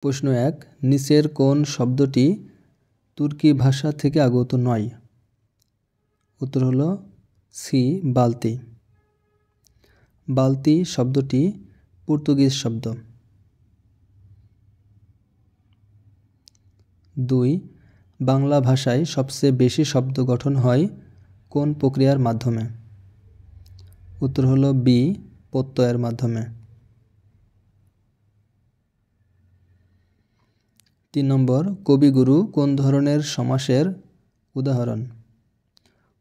প্রশ্ন 1, নিচের কোন শব্দটি তুর্কি ভাষা থেকে আগত নয়? উত্তর হলো সি, বালতি। বালতি শব্দটি পর্তুগিজ শব্দ। 2, বাংলা ভাষায় সবচেয়ে বেশি শব্দ গঠন হয় কোন প্রক্রিয়ার মাধ্যমে? উত্তর হলো বি, প্রত্যয়ের মাধ্যমে। 3 নম্বর, কবিগুরু কোন ধরনের সমাসের উদাহরণ?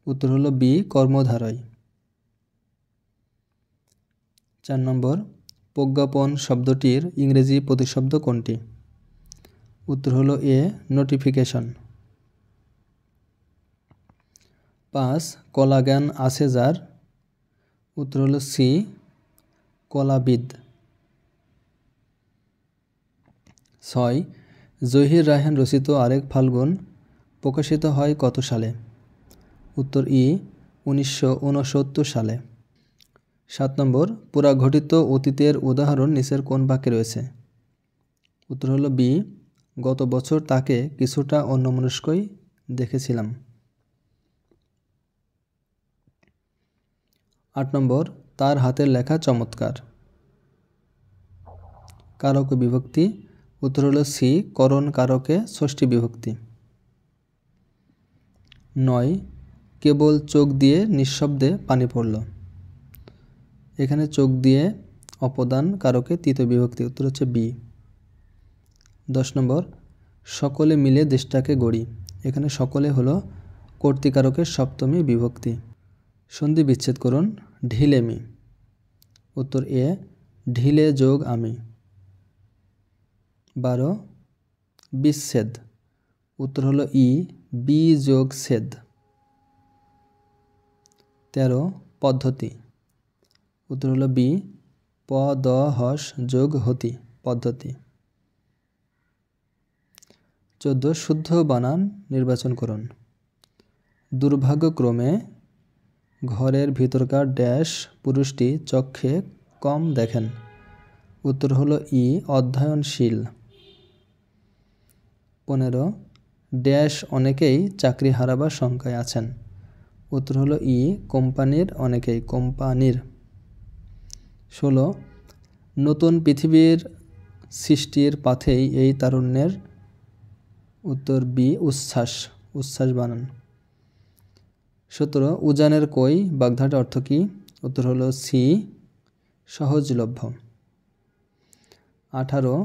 উত্তর হলো বি, কর্মধারয়। 4 নম্বর, প্রজ্ঞাপন শব্দটির ইংরেজি প্রতিশব্দ কোনটি? উত্তর হলো এ, নোটিফিকেশন। 5, কলাজ্ঞান আছে যার? উত্তর হলো সি, কলাবিদ। 6, জহির রায়হান রচিত আরেক ফাল্গুন প্রকাশিত হয় কত সালে? উত্তর ই, 1969 সালে। 7 নম্বর, পুরাঘটিত অতীতের উদাহরণ নিচের কোন বাক্যে রয়েছে? উত্তর হলো বি, গত বছর তাকে কিছুটা অন্যমনস্কই দেখেছিলাম। 8 নম্বর, তার হাতের লেখা চমৎকার। কারক বিভক্তি। উত্তর হলো সি, করণ কারকে ষষ্ঠী বিভক্তি। 9, কেবল চোখ দিয়ে নিঃশব্দে পানি পড়ল। এখানে চোখ দিয়ে অপদান কারকে তৃতীয় বিভক্তি। উত্তর হচ্ছে বি। 10 নম্বর, সকলে মিলে দেশটাকে গড়ি। এখানে সকলে হলো কর্তৃকারকের সপ্তমী বিভক্তি। সন্ধি বিচ্ছেদ করুন। ঢিলেমি। উত্তর এ, ঢিলে যোগ আমি। 12, বিচ্ছেদ। উত্তর হলো ই, বি যোগ ছেদ। 13, পদ্ধতি। উত্তর হলো বি, প দ হস যোগ হতি, পদ্ধতি। 14, শুদ্ধ বানান নির্বাচন করুন। দুর্ভাগ্যক্রমে ঘরের ভিতরকার ড্যাশ পুরুষটি চক্ষে কম দেখেন। উত্তর হলো ই, অধ্যয়নশীল। 15, ড্যাশ অনেকেই চাকরি হারাবার শঙ্কায় আছেন। উত্তর হলো ই, কোম্পানির অনেকেই, কোম্পানির। 16, নতুন পৃথিবীর সৃষ্টির পাথেই এই তারুণ্যের। উত্তর বি, উচ্ছ্বাস, উচ্ছ্বাস বানান। 17, উজানের কই বাগধারা অর্থ কী? উত্তর হলো সি, সহজলভ্য। 18,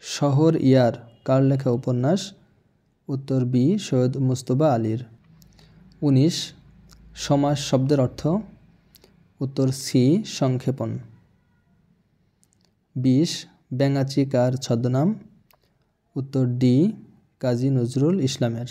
শহর ইয়ার কার লেখা উপন্যাস? উত্তর বি, সৈয়দ মুজতবা আলীর। 19, সমাস শব্দের অর্থ? উত্তর সি, সংক্ষেপণ। 20, ব্যাঙাচি কার ছদ্মনাম? উত্তর ডি, কাজী নজরুল ইসলামের।